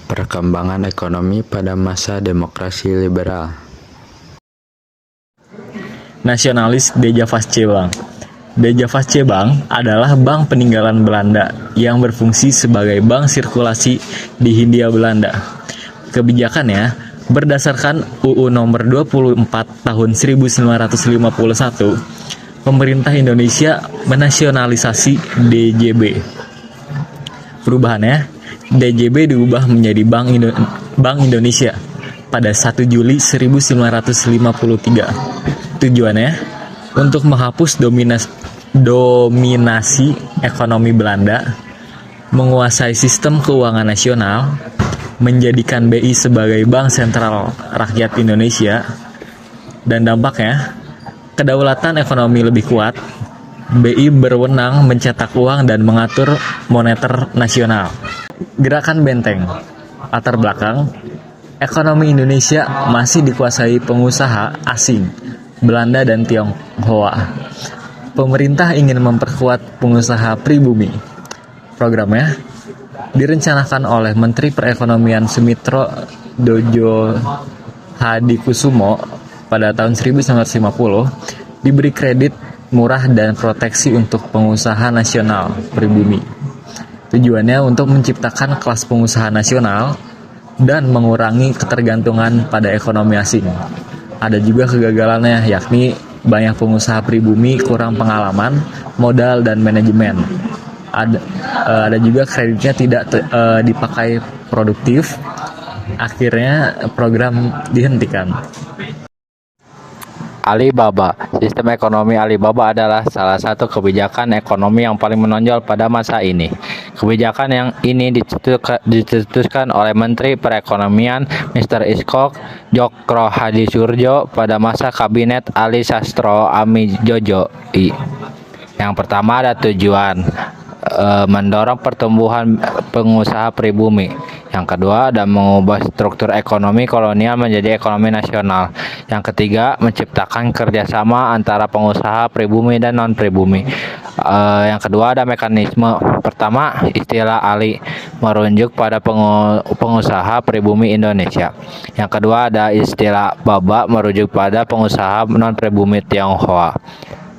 Perkembangan ekonomi pada masa demokrasi liberal. Nasionalis Deja-Vasche-Bank. Deja-Vasche-Bank adalah bank peninggalan Belanda yang berfungsi sebagai bank sirkulasi di Hindia Belanda. Kebijakannya berdasarkan UU Nomor 24 Tahun 1951, pemerintah Indonesia menasionalisasi DJB. Perubahannya, DJB diubah menjadi Bank Indonesia pada 1 Juli 1953. Tujuannya untuk menghapus dominasi ekonomi Belanda, menguasai sistem keuangan nasional, menjadikan BI sebagai Bank Sentral Rakyat Indonesia, dan dampaknya kedaulatan ekonomi lebih kuat. BI berwenang mencetak uang dan mengatur moneter nasional. Gerakan Benteng. Latar belakang, ekonomi Indonesia masih dikuasai pengusaha asing, Belanda dan Tionghoa. Pemerintah ingin memperkuat pengusaha pribumi. Programnya direncanakan oleh Menteri Perekonomian Sumitro Dojo Hadikusumo pada tahun 1950, diberi kredit murah dan proteksi untuk pengusaha nasional pribumi. Tujuannya untuk menciptakan kelas pengusaha nasional dan mengurangi ketergantungan pada ekonomi asing. Ada juga kegagalannya, yakni banyak pengusaha pribumi kurang pengalaman, modal, dan manajemen. Ada juga kreditnya tidak dipakai produktif. Akhirnya program dihentikan. Alibaba. Sistem ekonomi Alibaba adalah salah satu kebijakan ekonomi yang paling menonjol pada masa ini. Kebijakan yang ini dicetuskan oleh Menteri Perekonomian Mr. Iskok Jokro Hadisurjo pada masa Kabinet Ali Sastro Amijojo. Yang pertama ada tujuan mendorong pertumbuhan pengusaha pribumi. Yang kedua ada mengubah struktur ekonomi kolonial menjadi ekonomi nasional. Yang ketiga menciptakan kerjasama antara pengusaha pribumi dan non pribumi. Yang kedua ada mekanisme. Pertama, istilah Ali merujuk pada pengusaha pribumi Indonesia. Yang kedua ada istilah Baba merujuk pada pengusaha non pribumi Tionghoa.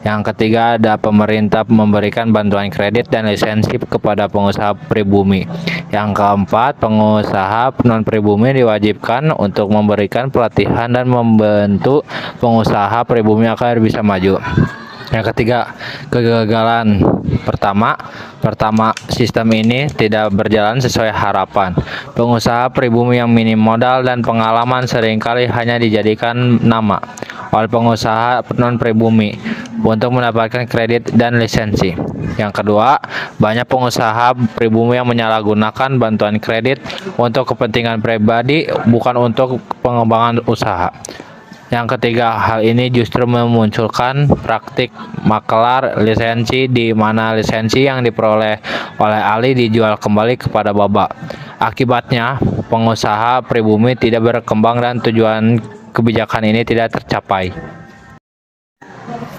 Yang ketiga ada pemerintah memberikan bantuan kredit dan lisensi kepada pengusaha pribumi. Yang keempat, pengusaha non pribumi diwajibkan untuk memberikan pelatihan dan membantu pengusaha pribumi agar bisa maju. Yang ketiga, kegagalan. Pertama, sistem ini tidak berjalan sesuai harapan. Pengusaha pribumi yang minim modal dan pengalaman seringkali hanya dijadikan nama oleh pengusaha non pribumi untuk mendapatkan kredit dan lisensi. Yang kedua, banyak pengusaha pribumi yang menyalahgunakan bantuan kredit untuk kepentingan pribadi, bukan untuk pengembangan usaha. Yang ketiga, hal ini justru memunculkan praktik makelar lisensi, di mana lisensi yang diperoleh oleh Ali dijual kembali kepada Baba. Akibatnya, pengusaha pribumi tidak berkembang dan tujuan kebijakan ini tidak tercapai.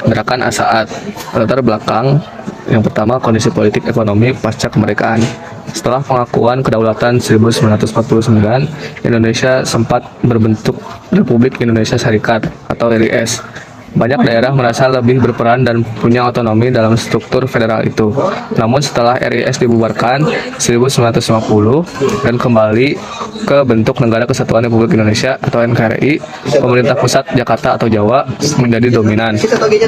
Gerakan Asaat. Latar belakang, yang pertama kondisi politik ekonomi pasca kemerdekaan. Setelah pengakuan kedaulatan 1949, Indonesia sempat berbentuk Republik Indonesia Serikat atau RIS. Banyak daerah merasa lebih berperan dan punya otonomi dalam struktur federal itu. Namun setelah RIS dibubarkan 1950 dan kembali ke bentuk Negara Kesatuan Republik Indonesia atau NKRI, pemerintah pusat Jakarta atau Jawa menjadi dominan.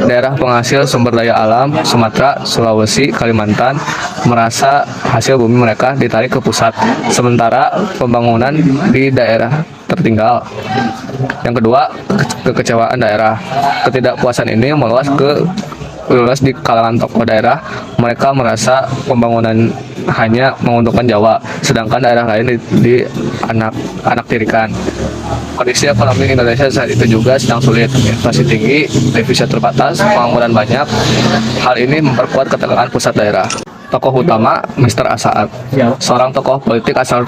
Daerah penghasil sumber daya alam Sumatera, Sulawesi, Kalimantan merasa hasil bumi mereka ditarik ke pusat, sementara pembangunan di daerah tertinggal. Yang kedua, kekecewaan daerah. Ketidakpuasan ini meluas di kalangan tokoh daerah. Mereka merasa pembangunan hanya menguntungkan Jawa, sedangkan daerah lain dianaktirikan. Kondisi ekonomi Indonesia saat itu juga sedang sulit. Inflasi tinggi, devisa terbatas, pengangguran banyak. Hal ini memperkuat ketegangan pusat daerah. Tokoh utama Mr. Asaat, seorang tokoh politik asal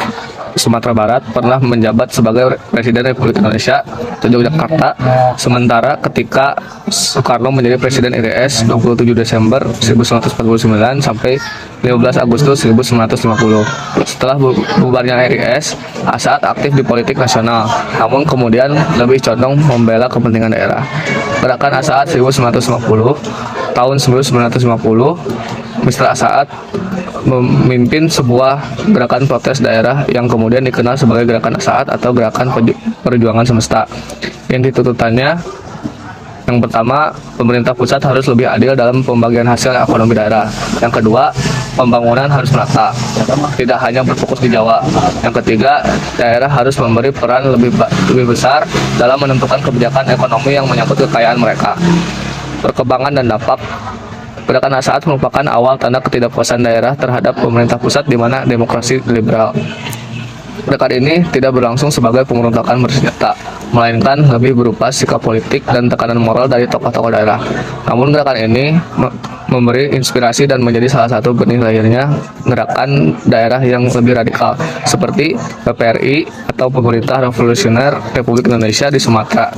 Sumatera Barat, pernah menjabat sebagai Presiden Republik Indonesia di Yogyakarta, sementara ketika Soekarno menjadi Presiden RIS 27 Desember 1949 sampai 15 Agustus 1950. Setelah bubarnya RIS, Asaat aktif di politik nasional, namun kemudian lebih condong membela kepentingan daerah. Gerakan Asaat 1950, tahun 1950, Mr. Asaat memimpin sebuah gerakan protes daerah yang kemudian dikenal sebagai Gerakan Asaat atau Gerakan Perjuangan Semesta. Yang ditututannya, yang pertama, pemerintah pusat harus lebih adil dalam pembagian hasil ekonomi daerah. Yang kedua, pembangunan harus merata, tidak hanya berfokus di Jawa. Yang ketiga, daerah harus memberi peran lebih besar dalam menentukan kebijakan ekonomi yang menyangkut kekayaan mereka. Perkembangan dan dampak. Gerakan Asaat merupakan awal tanda ketidakpuasan daerah terhadap pemerintah pusat di mana demokrasi liberal. Gerakan ini tidak berlangsung sebagai pemberontakan bersenjata, melainkan lebih berupa sikap politik dan tekanan moral dari tokoh-tokoh daerah. Namun gerakan ini memberi inspirasi dan menjadi salah satu benih lahirnya gerakan daerah yang lebih radikal, seperti PPRI atau Pemerintah Revolusioner Republik Indonesia di Sumatera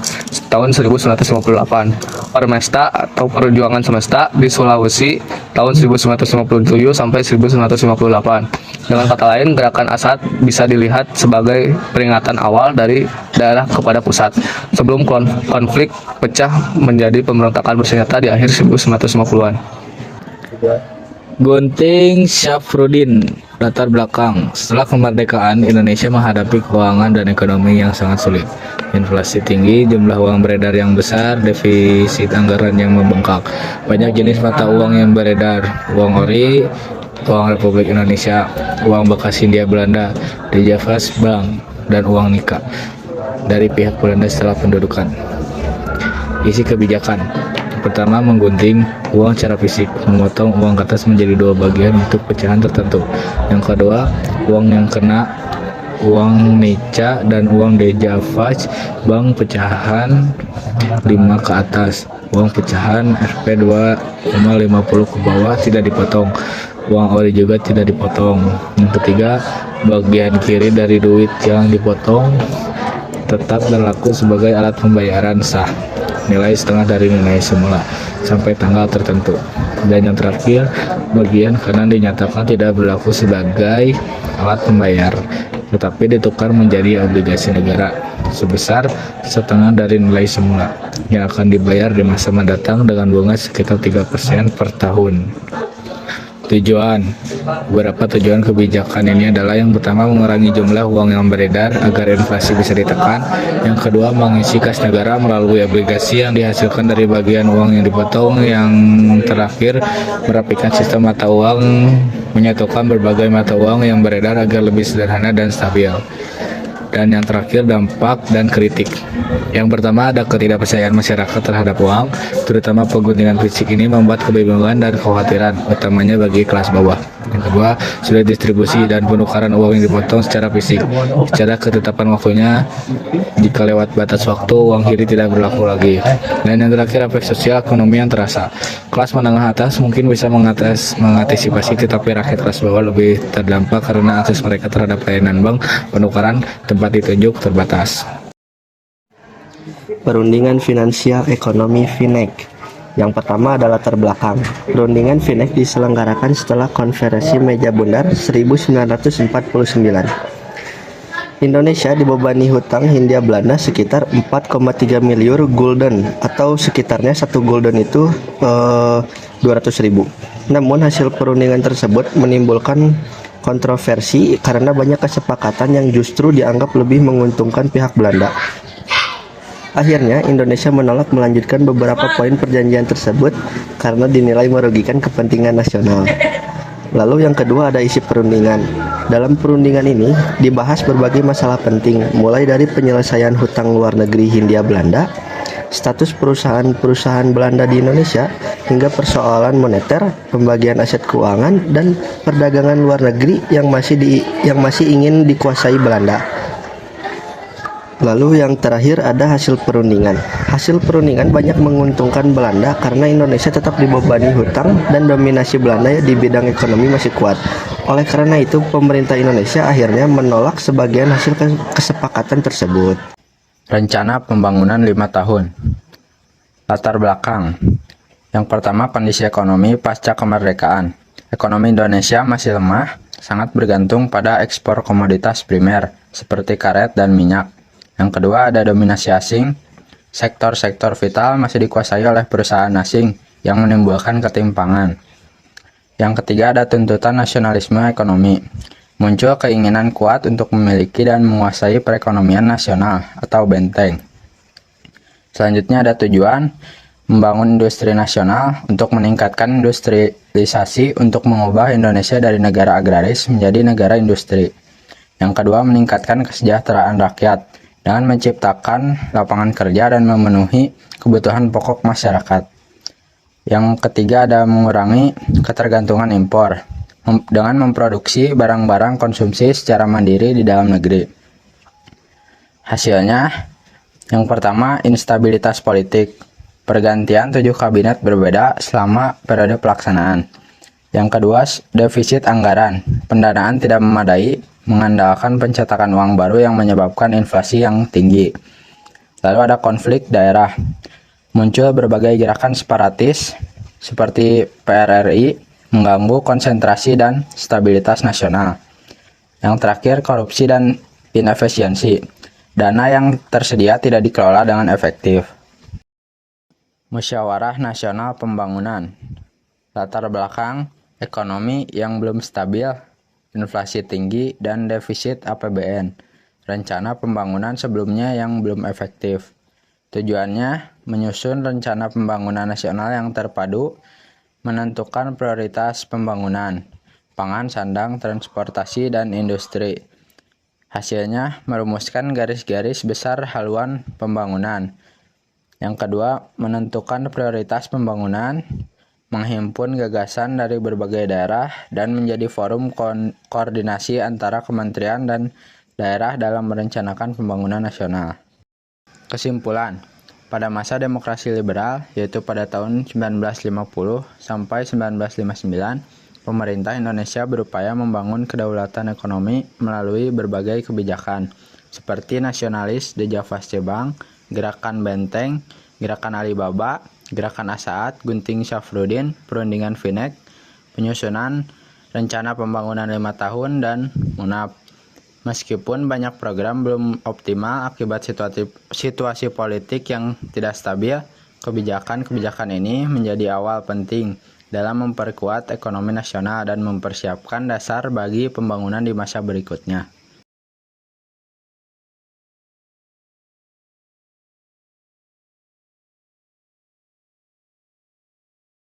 tahun 1958, Permesta atau Perjuangan Semesta di Sulawesi tahun 1957 sampai 1958. Dengan kata lain, gerakan Asaat bisa dilihat sebagai peringatan awal dari daerah kepada pusat sebelum konflik pecah menjadi pemberontakan bersenjata di akhir 1950-an. Gunting Syafruddin, latar belakang. Setelah kemerdekaan, Indonesia menghadapi keuangan dan ekonomi yang sangat sulit. Inflasi tinggi, jumlah uang beredar yang besar, defisit anggaran yang membengkak. Banyak jenis mata uang yang beredar, uang ori, uang Republik Indonesia, uang bekas Hindia Belanda, Dijavas Bank, dan uang Nika dari pihak Belanda setelah pendudukan. Isi kebijakan. Pertama, menggunting uang secara fisik, memotong uang kertas menjadi dua bagian untuk pecahan tertentu. Yang kedua, uang yang kena, uang Nica dan uang Dijavas Bank pecahan 5 ke atas. Uang pecahan Rp 2,50 ke bawah tidak dipotong. Uang ori juga tidak dipotong. Yang ketiga, bagian kiri dari duit yang dipotong tetap berlaku sebagai alat pembayaran sah, nilai setengah dari nilai semula sampai tanggal tertentu. Dan yang terakhir, bagian kanan dinyatakan tidak berlaku sebagai alat pembayar, tetapi ditukar menjadi obligasi negara sebesar setengah dari nilai semula yang akan dibayar di masa mendatang dengan bunga sekitar 3% per tahun. Tujuan. Beberapa tujuan kebijakan ini adalah: yang pertama, mengurangi jumlah uang yang beredar agar inflasi bisa ditekan. Yang kedua, mengisi kas negara melalui obligasi yang dihasilkan dari bagian uang yang dipotong. Yang terakhir, merapikan sistem mata uang, menyatukan berbagai mata uang yang beredar agar lebih sederhana dan stabil. Dan yang terakhir, dampak dan kritik. Yang pertama, ada ketidakpercayaan masyarakat terhadap uang, terutama pengguntingan fisik ini membuat kebingungan dan kekhawatiran, utamanya bagi kelas bawah. Yang kedua, sulit distribusi dan penukaran uang yang dipotong secara fisik. Secara ketetapan waktunya, jika lewat batas waktu, uang kiri tidak berlaku lagi. Dan yang terakhir, efek sosial ekonomi yang terasa. Kelas menengah atas mungkin bisa mengantisipasi, tetapi rakyat kelas bawah lebih terdampak karena akses mereka terhadap layanan bank, penukaran, tempat ditunjuk terbatas. Perundingan Finansial Ekonomi (FINEK). Yang pertama adalah latar belakang. Perundingan FINEK diselenggarakan setelah Konferensi Meja Bundar 1949. Indonesia dibebani hutang Hindia Belanda sekitar 4,3 miliar gulden, atau sekitarnya 1 gulden itu 200.000. Namun hasil perundingan tersebut menimbulkan kontroversi karena banyak kesepakatan yang justru dianggap lebih menguntungkan pihak Belanda. Akhirnya, Indonesia menolak melanjutkan beberapa poin perjanjian tersebut karena dinilai merugikan kepentingan nasional. Lalu yang kedua ada isi perundingan. Dalam perundingan ini dibahas berbagai masalah penting, mulai dari penyelesaian hutang luar negeri Hindia Belanda, status perusahaan-perusahaan Belanda di Indonesia, hingga persoalan moneter, pembagian aset keuangan, dan perdagangan luar negeri yang masih ingin dikuasai Belanda. Lalu yang terakhir ada hasil perundingan. Hasil perundingan banyak menguntungkan Belanda karena Indonesia tetap dibebani hutang dan dominasi Belanda di bidang ekonomi masih kuat. Oleh karena itu, pemerintah Indonesia akhirnya menolak sebagian hasil kesepakatan tersebut. Rencana pembangunan 5 tahun. Latar belakang. Yang pertama, kondisi ekonomi pasca kemerdekaan. Ekonomi Indonesia masih lemah, sangat bergantung pada ekspor komoditas primer seperti karet dan minyak. Yang kedua, ada dominasi asing. Sektor-sektor vital masih dikuasai oleh perusahaan asing yang menimbulkan ketimpangan. Yang ketiga, ada tuntutan nasionalisme ekonomi. Muncul keinginan kuat untuk memiliki dan menguasai perekonomian nasional atau benteng. Selanjutnya ada tujuan membangun industri nasional untuk meningkatkan industrialisasi untuk mengubah Indonesia dari negara agraris menjadi negara industri. Yang kedua, meningkatkan kesejahteraan rakyat dengan menciptakan lapangan kerja dan memenuhi kebutuhan pokok masyarakat. Yang ketiga, ada mengurangi ketergantungan impor dengan memproduksi barang-barang konsumsi secara mandiri di dalam negeri. Hasilnya, yang pertama, instabilitas politik. Pergantian 7 kabinet berbeda selama periode pelaksanaan. Yang kedua, defisit anggaran. Pendanaan tidak memadai, mengandalkan pencetakan uang baru yang menyebabkan inflasi yang tinggi. Lalu ada konflik daerah. Muncul berbagai gerakan separatis seperti PRRI mengganggu konsentrasi dan stabilitas nasional. Yang terakhir, korupsi dan inefisiensi. Dana yang tersedia tidak dikelola dengan efektif. Musyawarah Nasional Pembangunan. Latar belakang, ekonomi yang belum stabil, inflasi tinggi, dan defisit APBN. Rencana pembangunan sebelumnya yang belum efektif. Tujuannya, menyusun rencana pembangunan nasional yang terpadu, menentukan prioritas pembangunan, pangan, sandang, transportasi, dan industri. Hasilnya, merumuskan garis-garis besar haluan pembangunan. Yang kedua, menentukan prioritas pembangunan, menghimpun gagasan dari berbagai daerah, dan menjadi forum koordinasi antara kementerian dan daerah dalam merencanakan pembangunan nasional. Kesimpulan, pada masa demokrasi liberal, yaitu pada tahun 1950 sampai 1959, pemerintah Indonesia berupaya membangun kedaulatan ekonomi melalui berbagai kebijakan, seperti nasionalis The Javasche Bank, Gerakan Benteng, Gerakan Alibaba, Gerakan Asaat, Gunting Syafruddin, Perundingan Vinek, penyusunan rencana pembangunan 5 tahun, dan MUNAP. Meskipun banyak program belum optimal akibat situasi politik yang tidak stabil, kebijakan-kebijakan ini menjadi awal penting dalam memperkuat ekonomi nasional dan mempersiapkan dasar bagi pembangunan di masa berikutnya.